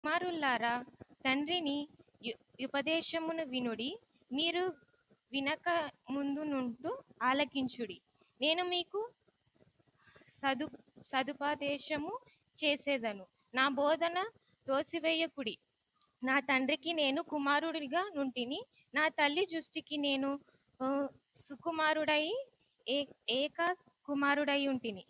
కుమారులారా, తండ్రిని ఉపదేశమును వినుడి, మీరు వినక ముందునుంటూ ఆలకించుడి. నేను మీకు సదుపదేశము చేసేదను. నా బోధన తోసివేయకుడి. నా తండ్రికి నేను కుమారుడిగా నుంటిని, నా తల్లి దృష్టికి నేను సుకుమారుడై ఏక కుమారుడై ఉంటిని.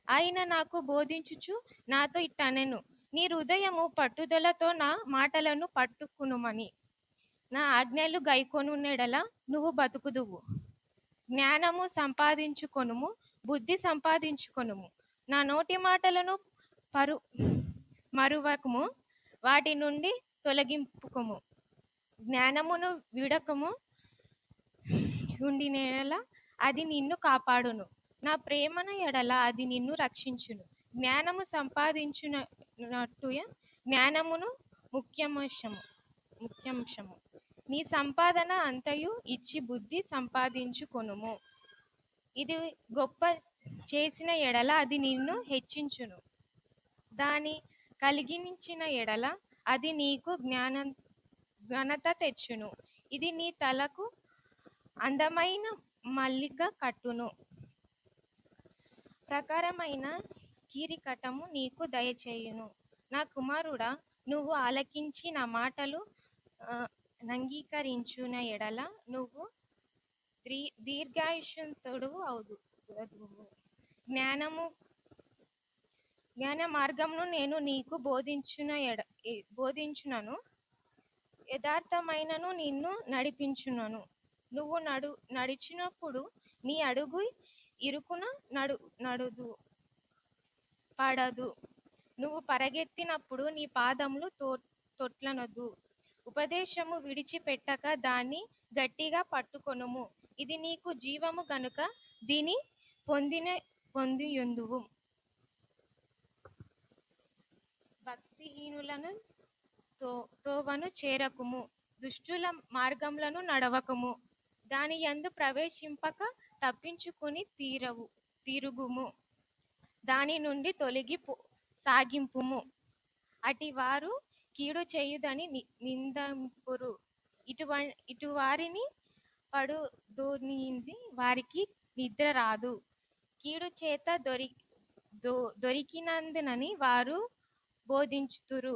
ఆయన నాకు బోధించుచు నాతో ఇట్టనెను, నీ హృదయము పట్టుదలతో నా మాటలను పట్టుకునుమని. నా ఆజ్ఞలు గైకొనున్నెడల నువ్వు బతుకుదువు. జ్ఞానము సంపాదించుకొనుము, బుద్ధి సంపాదించుకొనుము. నా నోటి మాటలను మరువకము, వాటి నుండి తొలగింపుకము. జ్ఞానమును విడకము ఉండినెడల అది నిన్ను కాపాడును. నా ప్రేమన ఎడల అది నిన్ను రక్షించును. జ్ఞానము సంపాదించునట్టుయ జ్ఞానమును ముఖ్యాంశము. నీ సంపాదన అంతయు ఇచ్చి బుద్ధి సంపాదించుకొనుము. ఇది గొప్ప చేసిన ఎడల అది నిన్ను హెచ్చించును. దాని కలిగించిన ఎడల అది నీకు ఘనత తెచ్చును. ఇది నీ తలకు అందమైన మల్లిక కట్టును, ప్రకారమైన కిరీటము నీకు దయచేయును. నా కుమారుడా, నువ్వు ఆలకించి నా మాటలు అంగీకరించున ఎడల నువ్వు దీర్ఘాయుష్మంతుడు అవుదువు. జ్ఞాన మార్గమును నేను నీకు బోధించునను, యథార్థమైనను నిన్ను నడిపించునను. నువ్వు నడిచినప్పుడు నీ అడుగు ఇరుకున పడదు. నువ్వు పరిగెత్తినప్పుడు నీ పాదములు తొట్లనదు. ఉపదేశము విడిచిపెట్టక దాన్ని గట్టిగా పట్టుకొనుము. ఇది నీకు జీవము గనుక దీని పొందియుందువు. భక్తిహీనులను తోవను చేరకుము, దుష్టుల మార్గములను నడవకము. దాని యందు ప్రవేశింపక తప్పించుకుని తిరుగుము. దాని నుండి తొలగి సాగింపుము. అటి వారు కీడు చేయుదని నిందింపురు. ఇటువారిని పడుదోనింది వారికి నిద్ర రాదు. కీడు చేత దొరికినందునని వారు బోధించుతురు.